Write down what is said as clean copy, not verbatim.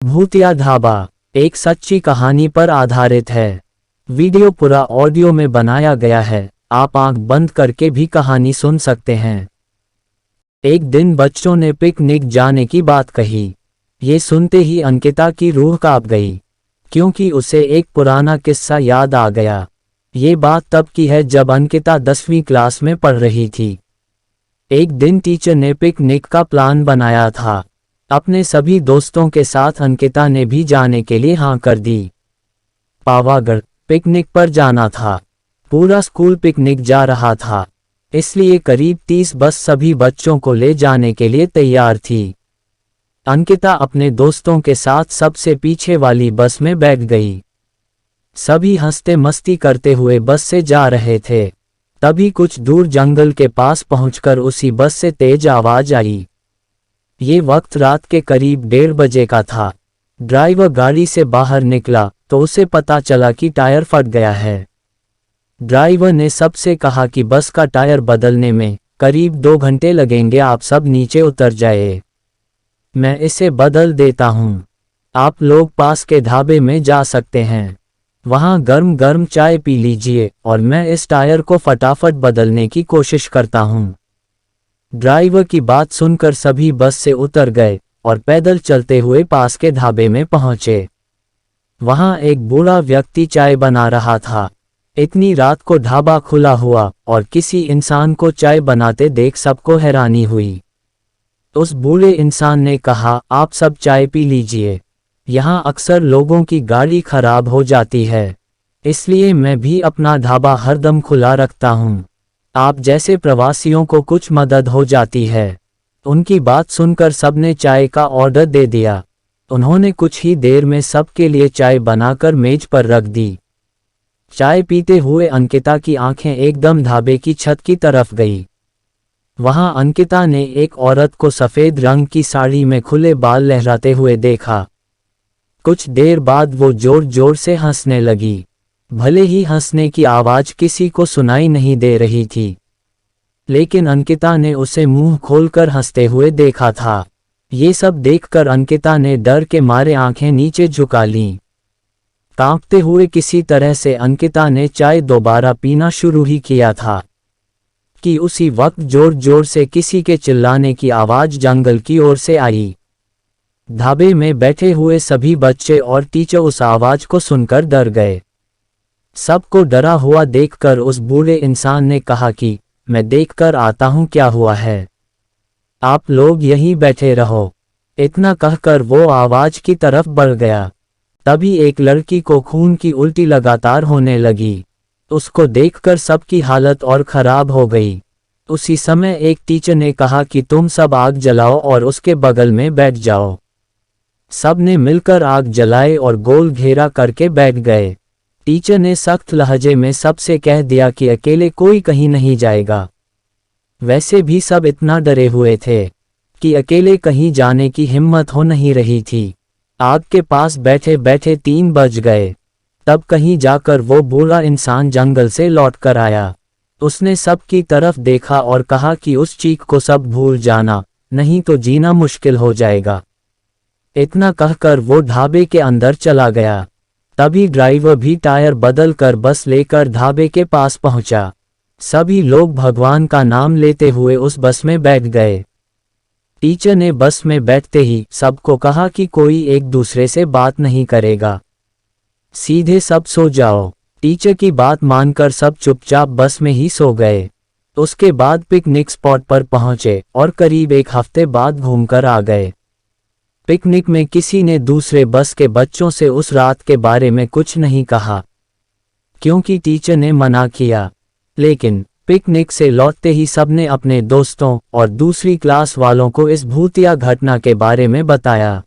भूतिया ढाबा एक सच्ची कहानी पर आधारित है। वीडियो पूरा ऑडियो में बनाया गया है, आप आंख बंद करके भी कहानी सुन सकते हैं। एक दिन बच्चों ने पिकनिक जाने की बात कही। ये सुनते ही अंकिता की रूह कांप गई, क्योंकि उसे एक पुराना किस्सा याद आ गया। ये बात तब की है जब अंकिता 10वीं क्लास में पढ़ रही थी। एक दिन टीचर ने पिकनिक का प्लान बनाया था। अपने सभी दोस्तों के साथ अंकिता ने भी जाने के लिए हाँ कर दी। पावागढ़ पिकनिक पर जाना था। पूरा स्कूल पिकनिक जा रहा था, इसलिए करीब 30 बस सभी बच्चों को ले जाने के लिए तैयार थी। अंकिता अपने दोस्तों के साथ सबसे पीछे वाली बस में बैठ गई। सभी हंसते मस्ती करते हुए बस से जा रहे थे। तभी कुछ दूर जंगल के पास पहुंचकर उसी बस से तेज आवाज आई। ये वक्त रात के करीब 1:30 बजे का था। ड्राइवर गाड़ी से बाहर निकला तो उसे पता चला कि टायर फट गया है। ड्राइवर ने सबसे कहा कि बस का टायर बदलने में करीब 2 घंटे लगेंगे, आप सब नीचे उतर जाए, मैं इसे बदल देता हूँ। आप लोग पास के ढाबे में जा सकते हैं, वहाँ गर्म गर्म चाय पी लीजिए और मैं इस टायर को फटाफट बदलने की कोशिश करता हूँ। ड्राइवर की बात सुनकर सभी बस से उतर गए और पैदल चलते हुए पास के ढाबे में पहुंचे। वहां एक बूढ़ा व्यक्ति चाय बना रहा था। इतनी रात को ढाबा खुला हुआ और किसी इंसान को चाय बनाते देख सबको हैरानी हुई। उस बूढ़े इंसान ने कहा, आप सब चाय पी लीजिए, यहाँ अक्सर लोगों की गाड़ी खराब हो जाती है, इसलिए मैं भी अपना ढाबा हरदम खुला रखता हूँ। आप जैसे प्रवासियों को कुछ मदद हो जाती है। उनकी बात सुनकर सबने चाय का ऑर्डर दे दिया। उन्होंने कुछ ही देर में सबके लिए चाय बनाकर मेज पर रख दी। चाय पीते हुए अंकिता की आंखें एकदम ढाबे की छत की तरफ गई। वहां अंकिता ने एक औरत को सफ़ेद रंग की साड़ी में खुले बाल लहराते हुए देखा। कुछ देर बाद वो जोर जोर से हंसने लगी, भले ही हंसने की आवाज़ किसी को सुनाई नहीं दे रही थी, लेकिन अंकिता ने उसे मुंह खोलकर हंसते हुए देखा था। ये सब देखकर अंकिता ने डर के मारे आंखें नीचे झुका लीं। कांपते हुए किसी तरह से अंकिता ने चाय दोबारा पीना शुरू ही किया था कि उसी वक्त जोर जोर से किसी के चिल्लाने की आवाज़ जंगल की ओर से आई। ढाबे में बैठे हुए सभी बच्चे और टीचर उस आवाज़ को सुनकर डर गए। सबको डरा हुआ देखकर उस बूढ़े इंसान ने कहा कि मैं देखकर आता हूँ क्या हुआ है, आप लोग यहीं बैठे रहो। इतना कहकर वो आवाज़ की तरफ बढ़ गया। तभी एक लड़की को खून की उल्टी लगातार होने लगी। उसको देखकर सबकी हालत और ख़राब हो गई। उसी समय एक टीचर ने कहा कि तुम सब आग जलाओ और उसके बगल में बैठ जाओ। सब ने मिलकर आग जलाए और गोल घेरा करके बैठ गए। टीचर ने सख्त लहजे में सबसे कह दिया कि अकेले कोई कहीं नहीं जाएगा। वैसे भी सब इतना डरे हुए थे कि अकेले कहीं जाने की हिम्मत हो नहीं रही थी। आग के पास बैठे बैठे 3 बज गए। तब कहीं जाकर वो बूढ़ा इंसान जंगल से लौट कर आया। उसने सबकी तरफ देखा और कहा कि उस चीख को सब भूल जाना, नहीं तो जीना मुश्किल हो जाएगा। इतना कहकर वो ढाबे के अंदर चला गया। तभी ड्राइवर भी टायर बदल कर बस लेकर ढाबे के पास पहुंचा। सभी लोग भगवान का नाम लेते हुए उस बस में बैठ गए। टीचर ने बस में बैठते ही सबको कहा कि कोई एक दूसरे से बात नहीं करेगा, सीधे सब सो जाओ। टीचर की बात मानकर सब चुपचाप बस में ही सो गए। उसके बाद पिकनिक स्पॉट पर पहुंचे और करीब 1 हफ्ते बाद घूमकर आ गए। पिकनिक में किसी ने दूसरे बस के बच्चों से उस रात के बारे में कुछ नहीं कहा, क्योंकि टीचर ने मना किया। लेकिन पिकनिक से लौटते ही सबने अपने दोस्तों और दूसरी क्लास वालों को इस भूतिया घटना के बारे में बताया।